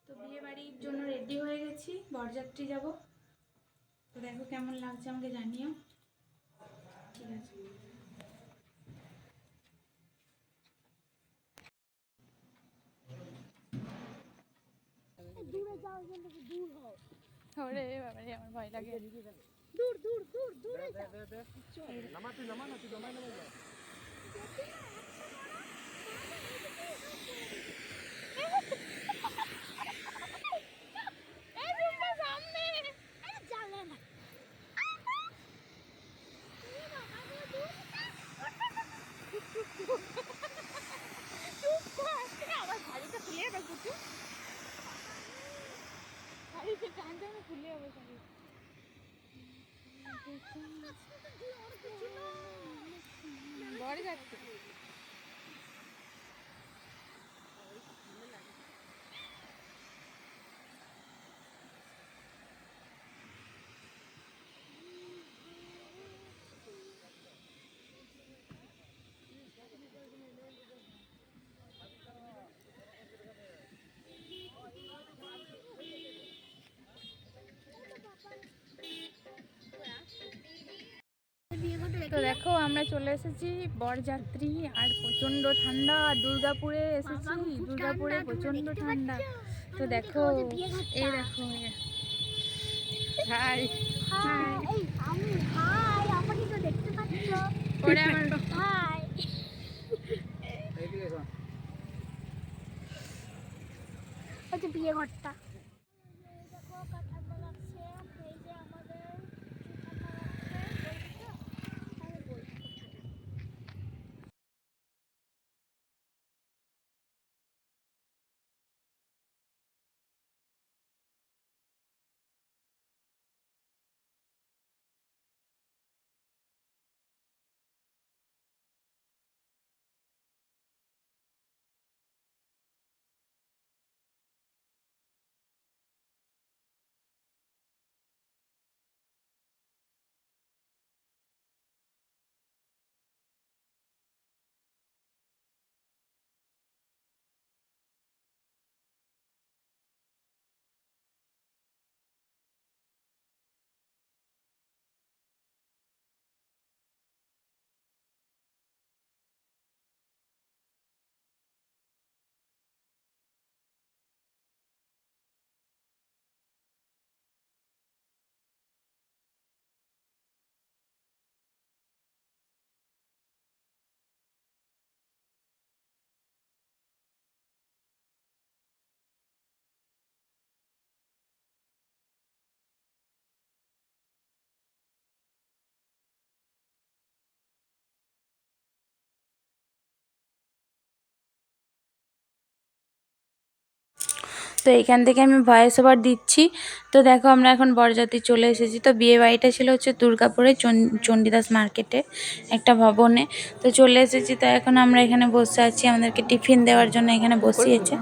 তো বিয়ে বাড়ির জন্য রেডি হয়ে গেছি, বরযাত্রী যাব। তো দেখো কেমন লাগছে আমাকে জানিও। ঠিক আছে। দূরে যাও, কিন্তু দূর হও। ওরে বাবা রে, আমার ভয় লাগে। দূর দূর দূর দূরে যাও। নামা তুই, নামা না, তুই নামা নামা যা। এই রুমটা সামনে। আরে জানলে না। আমার শাড়িটা খুলে যাবে কুচু। শাড়িতে টানতে আমি খুলে যাবো শাড়ি। বর যাচ্ছে। তো দেখো আমরা চলে এসেছি বরযাত্রী, আর প্রচন্ড ঠান্ডা। দুর্গাপুরে এসেছি, দুর্গাপুরে প্রচন্ড ঠান্ডা। তো দেখো, এই দেখো, হাই হাই, আমি হাই, আমাকে তো দেখতে পাচ্ছ। ওরে আমার হাই, এইদিকে এসো। এই যে বিয়ে ঘরটা। দেখো কত ঠান্ডা লাগছে। এই যে আমাদের তো এইখান থেকে আমি ভয়েস ওভার দিচ্ছি। তো দেখো আমরা এখন বরযাত্রী চলে এসেছি। তো বিয়ে বাড়িটা ছিল হচ্ছে দুর্গাপুরে চণ্ডীদাস মার্কেটে একটা ভবনে। তো চলে এসেছি। তো এখন আমরা এখানে বসে আছি, আমাদেরকে টিফিন দেওয়ার জন্য এখানে বসিয়েছে।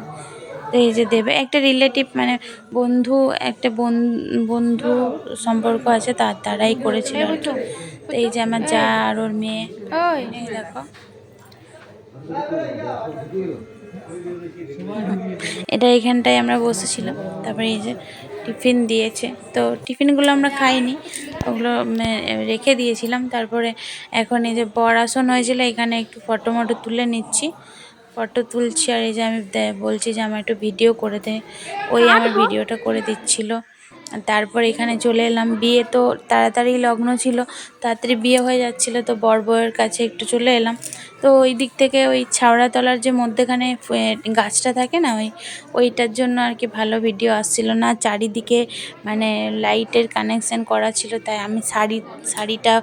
তো এই যে দেবে একটা রিলেটিভ, মানে বন্ধু, একটা বন্ধু সম্পর্ক আছে, তারাই করেছিল আর কি। তো এই যে আমার যা আর ওর মেয়ে, এই দেখো, এটা এইখানটায় আমরা বসেছিলাম। তারপরে এই যে টিফিন দিয়েছে। তো টিফিনগুলো আমরা খাইনি, ওগুলো রেখে দিয়েছিলাম। তারপরে এখন এই যে বর আসন হয়েছিল, এখানে একটু ফটো মটো তুলে নিচ্ছি, ফটো তুলছি। আর এই যে আমি বলছি যে আমার একটু ভিডিও করে দে, ওই আমার ভিডিওটা করে দিচ্ছিল। তারপর এখানে চলে এলাম। বিয়ে তো তাড়াতাড়ি লগ্ন ছিল, তাড়াতাড়ি বিয়ে হয়ে যাচ্ছিলো। তো বর বউয়ের কাছে একটু চলে এলাম। তো ওই দিক থেকে ওই ছাওড়াতলার যে মধ্যেখানে গাছটা থাকে না, ওইটার জন্য আর কি ভালো ভিডিও আসছিল না। চারিদিকে মানে লাইটের কানেকশান করা ছিল, তাই আমি শাড়িটা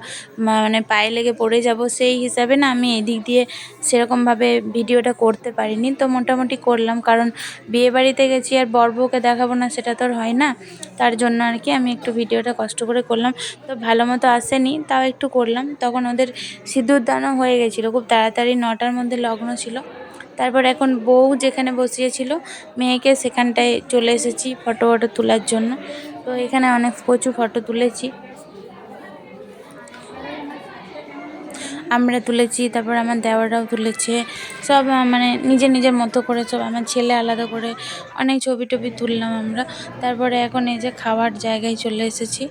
মানে পায়ে লেগে পড়ে যাব সেই হিসাবে না, আমি এদিক দিয়ে সেরকমভাবে ভিডিওটা করতে পারিনি। তো মোটামুটি করলাম, কারণ বিয়ে বাড়িতে গেছি আর বর বউকে দেখাবো না, সেটা তো আর হয় না। তার জন্য আর কি আমি একটু ভিডিওটা কষ্ট করে করলাম। তো ভালো মতো আসেনি, তাও একটু করলাম। তখন ওদের সিঁদুর দানও হয়ে গেছিলো খুব তাড়াতাড়ি, 9টার মধ্যে লগ্ন ছিল। তারপর এখন বউ যেখানে বসিয়েছিল মেয়েকে, সেখানটায় চলে এসেছি ফটো তোলার জন্য। তো এখানে প্রচুর ফটো তুলেছি। আমরা তুলেছি, তারপর আমার দেওররাও তুলেছে, সব মানে নিজের নিজের মতো করে সব, আমার ছেলে আলাদা করে অনেক ছবি টবি তুললাম আমরা। তারপরে এখন এই যে খাওয়ার জায়গায় চলে এসেছি।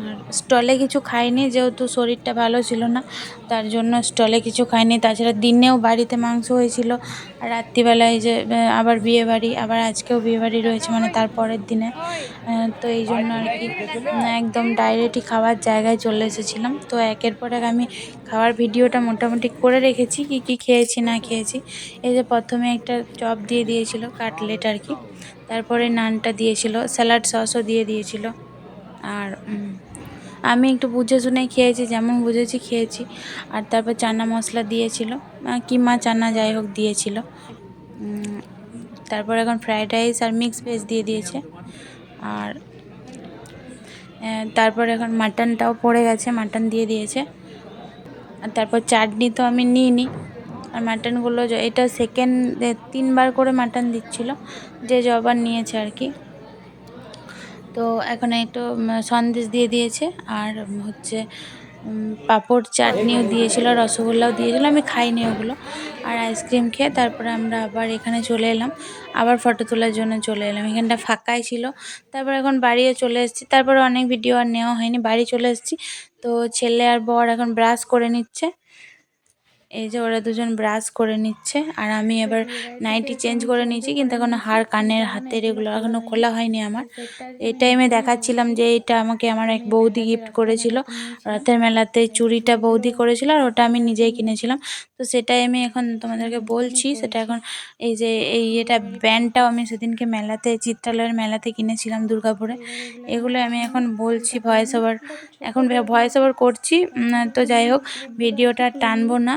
আর স্টলে কিছু খাইনি, যেহেতু শরীরটা ভালো ছিল না, তার জন্য স্টলে কিছু খাইনি। তাছাড়া দিনেও বাড়িতে মাংস হয়েছিল, আর রাত্রিবেলায় যে আবার বিয়েবাড়ি, আবার আজকেও বিয়েবাড়ি রয়েছে, মানে তার পরের দিনে। তো এই জন্য আর কি একদম ডাইরেক্টই খাওয়ার জায়গায় চলে এসেছিলাম। তো একের পর এক আমি খাওয়ার ভিডিওটা মোটামুটি করে রেখেছি, কী কী খেয়েছি না খেয়েছি। এই যে প্রথমে একটা চপ দিয়ে দিয়েছিল, কাটলেট আর কি, তারপরে নানটা দিয়েছিল, স্যালাড সসও দিয়ে দিয়েছিল। আর আমি একটু বুঝে শুনে খেয়েছি, যেমন বুঝেছি খেয়েছি। আর তারপর চানা মশলা দিয়েছিল, কিমা চানা যাই হোক দিয়েছিল। তারপর এখন ফ্রায়েড রাইস আর মিক্স ভেজ দিয়ে দিয়েছে। আর তারপর এখন মাটনটাও পড়ে গেছে, মাটন দিয়ে দিয়েছে। আর তারপর চাটনি তো আমি নিইনি। আর মাটনগুলো এটা সেকেন্ড 3বার করে মাটন দিচ্ছিল, যে যবার নিয়েছে আর কি। তো এখন একটু সন্দেশ দিয়ে দিয়েছে, আর হচ্ছে পাঁপড় চাটনিও দিয়েছিল, রসগোল্লাও দিয়েছিল, আমি খাইনি ওগুলো। আর আইসক্রিম খেয়ে তারপরে আমরা আবার এখানে চলে এলাম, আবার ফটো তোলার জন্য চলে এলাম। এখানটা ফাঁকাই ছিল। তারপর এখন বাড়িও চলে এসেছি, তারপরে অনেক ভিডিও আর নেওয়া হয়নি, বাড়ি চলে এসেছি। তো ছেলে আর বর এখন ব্রাশ করে নিচ্ছে, এই যে ওরা দুজন ব্রাশ করে নিচ্ছে। আর আমি এবার নাইটি চেঞ্জ করে নিয়েছি, কিন্তু এখনো হার, কানের, হাতের এগুলো এখনও খোলা হয়নি আমার। এই টাইমে দেখাচ্ছিলাম যে এইটা আমাকে আমার এক বৌদি গিফট করেছিল রাতের মেলাতে, চুড়িটা বৌদি করেছিল, আর ওটা আমি নিজেই কিনেছিলাম। তো সেটাই আমি এখন তোমাদেরকে বলছি। সেটা এখন এই যে এটা ব্যান্ডটাও আমি সেদিনকে মেলাতে, চিত্রালয়ের মেলাতে কিনেছিলাম দুর্গাপুরে। এগুলো আমি এখন বলছি ভয়েস ওভার, এখন ভয়েস ওভার করছি। তো যাই হোক, ভিডিওটা টানবো না।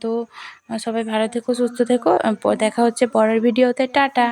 তো সবাই ভালো থেকো, সুস্থ থেকো। দেখা হচ্ছে পরের ভিডিওতে। টাটা।